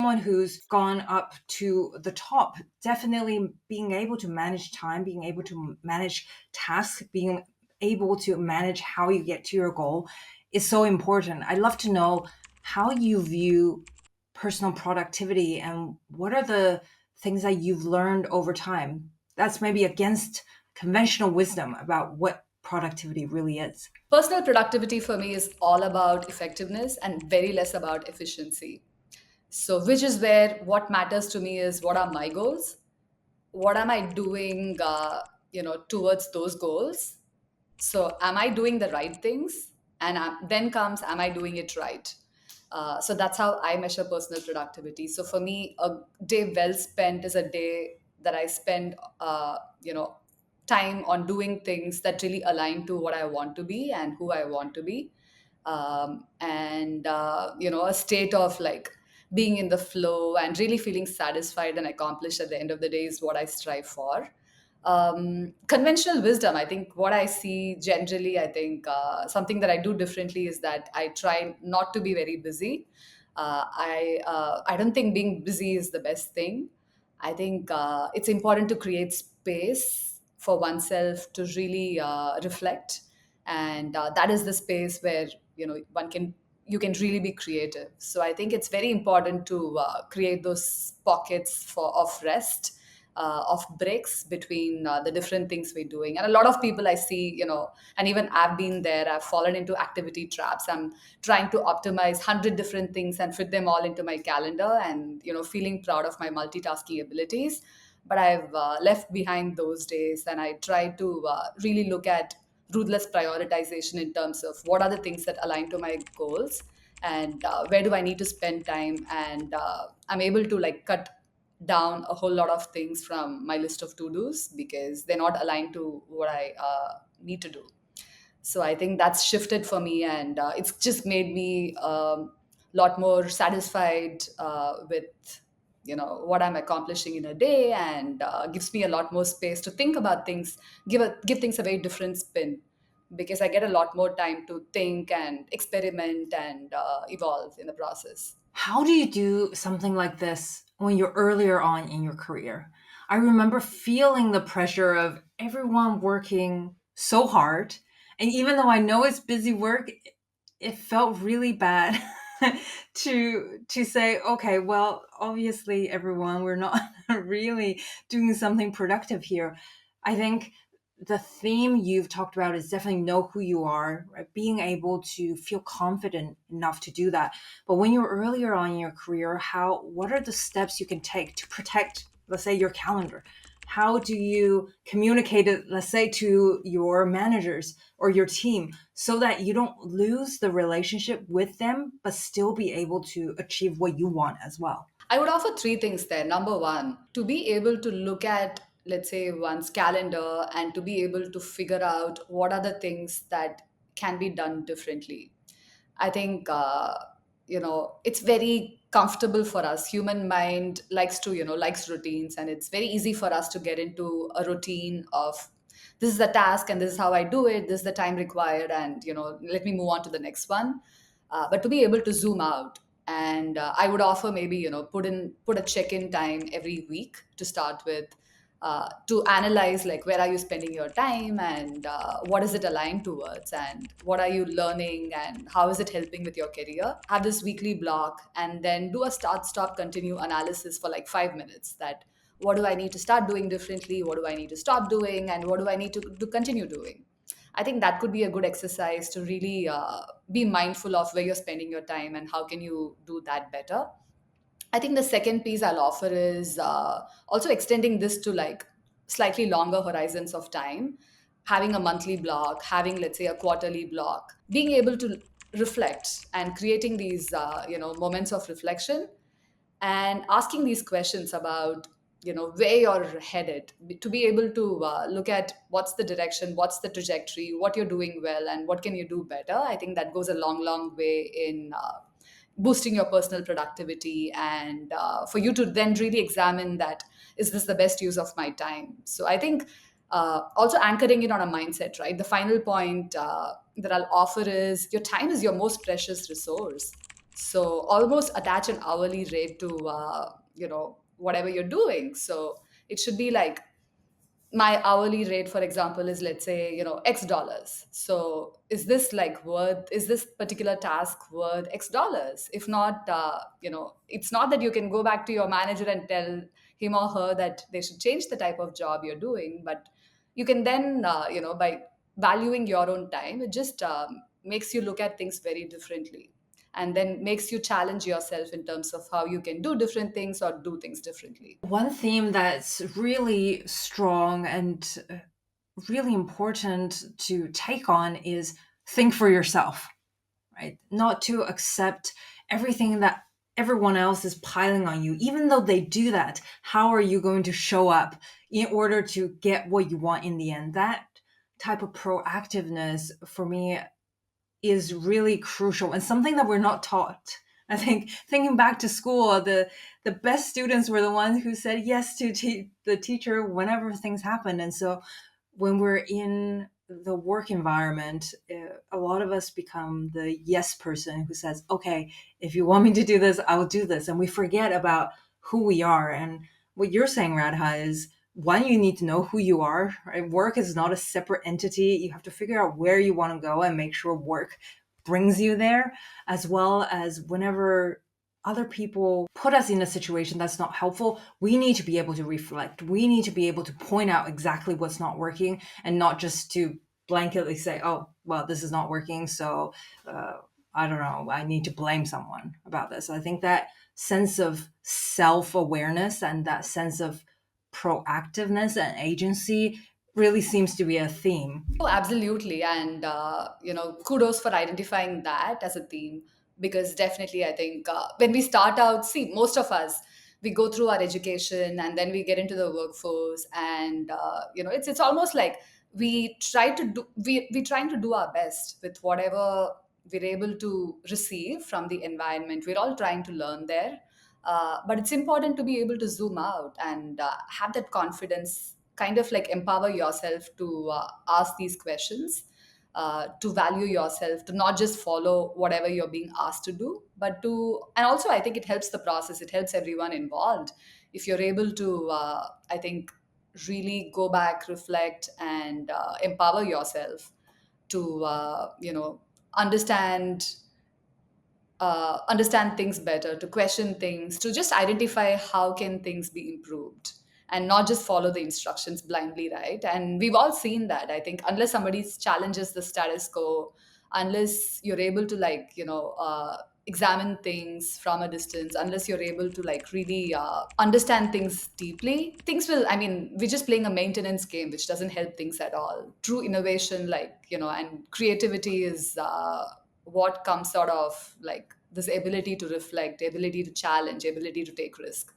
someone who's gone up to the top, definitely being able to manage time, being able to manage tasks, being able to manage how you get to your goal is so important. I'd love to know how you view personal productivity and what are the things that you've learned over time that's maybe against conventional wisdom about what productivity really is. Personal productivity for me is all about effectiveness and very less about efficiency. So, which is where what matters to me is what are my goals? What am I doing, towards those goals? So, am I doing the right things? And then comes, am I doing it right? So that's how I measure personal productivity. So for me, a day well spent is a day that I spend, time on doing things that really align to what I want to be and who I want to be. And a state of like being in the flow and really feeling satisfied and accomplished at the end of the day is what I strive for. Conventional wisdom, I think what I see generally, I think something that I do differently is that I try not to be very busy. I don't think being busy is the best thing. I think it's important to create space for oneself to really reflect, and that is the space where one can you can really be creative. So I think it's very important to create those pockets for of rest, of breaks between the different things we're doing. And a lot of people I see, and even I've been there, I've fallen into activity traps. I'm trying to optimize 100 different things and fit them all into my calendar, and feeling proud of my multitasking abilities. But I've left behind those days, and I try to really look at ruthless prioritization in terms of what are the things that align to my goals, and where do I need to spend time. And I'm able to like cut down a whole lot of things from my list of to dos because they're not aligned to what I need to do. So I think that's shifted for me, and it's just made me a lot more satisfied with what I'm accomplishing in a day, and gives me a lot more space to think about things, give things a very different spin, because I get a lot more time to think and experiment and evolve in the process. How do you do something like this when you're earlier on in your career? I remember feeling the pressure of everyone working so hard. And even though I know it's busy work, it felt really bad to say, okay, well, obviously everyone, we're not really doing something productive here. I think the theme you've talked about is definitely know who you are, right? Being able to feel confident enough to do that. But when you're earlier on in your career, what are the steps you can take to protect, let's say, your calendar? How do you communicate it, let's say, to your managers or your team so that you don't lose the relationship with them, but still be able to achieve what you want as well? I would offer three things there. Number one, to be able to look at, let's say, one's calendar and to be able to figure out what are the things that can be done differently. I think, it's very comfortable for us. Human mind likes routines, and it's very easy for us to get into a routine of this is the task and this is how I do it, this is the time required, and let me move on to the next one. But to be able to zoom out, and I would offer maybe put a check-in time every week to start with, to analyze like where are you spending your time, and what is it aligned towards, and what are you learning, and how is it helping with your career. Have this weekly block, and then do a start stop continue analysis for like 5 minutes, that what do I need to start doing differently, what do I need to stop doing, and what do I need to continue doing. I think that could be a good exercise to really be mindful of where you're spending your time and how can you do that better. I think the second piece I'll offer is also extending this to like slightly longer horizons of time, having a monthly block, having, let's say, a quarterly block, being able to reflect and creating these, moments of reflection, and asking these questions about where you're headed, to be able to look at what's the direction, what's the trajectory, what you're doing well, and what can you do better. I think that goes a long way in boosting your personal productivity, and for you to then really examine that, is this the best use of my time. So I think also anchoring it on a mindset, right? The final point that I'll offer is your time is your most precious resource. So almost attach an hourly rate to whatever you're doing. So it should be like, my hourly rate, for example, is, let's say, X dollars. So is this particular task worth X dollars? If not, it's not that you can go back to your manager and tell him or her that they should change the type of job you're doing. But you can then, by valuing your own time, it just makes you look at things very differently, and then makes you challenge yourself in terms of how you can do different things or do things differently. One theme that's really strong and really important to take on is think for yourself, right? Not to accept everything that everyone else is piling on you. Even though they do that, how are you going to show up in order to get what you want in the end? That type of proactiveness for me is really crucial and something that we're not taught. I think thinking back to school, the best students were the ones who said yes to the teacher whenever things happened. And so when we're in the work environment, a lot of us become the yes person who says, okay, if you want me to do this, I will do this. And we forget about who we are. And what you're saying, Radha, is one, you need to know who you are, right? Work is not a separate entity. You have to figure out where you want to go and make sure work brings you there, as well as whenever other people put us in a situation that's not helpful, we need to be able to reflect. We need to be able to point out exactly what's not working and not just to blanketly say, oh, well, this is not working. So I don't know, I need to blame someone about this. I think that sense of self awareness and that sense of proactiveness and agency really seems to be a theme. Oh, absolutely. And, kudos for identifying that as a theme, because definitely I think when we start out, see, most of us, we go through our education and then we get into the workforce, and, it's almost like we trying to do our best with whatever we're able to receive from the environment. We're all trying to learn there. But it's important to be able to zoom out and have that confidence, kind of like empower yourself to ask these questions, to value yourself, to not just follow whatever you're being asked to do, but to, and also I think it helps the process, it helps everyone involved. If you're able to, I think, really go back, reflect, and empower yourself to, understand understand things better, to question things, to just identify how can things be improved, and not just follow the instructions blindly, right? And we've all seen that. I think unless somebody challenges the status quo, unless you're able to, like, examine things from a distance, unless you're able to, like, really understand things deeply, things will, I mean, we're just playing a maintenance game which doesn't help things at all. True innovation, like, and creativity is what comes out of, like, this ability to reflect, ability to challenge, ability to take risk.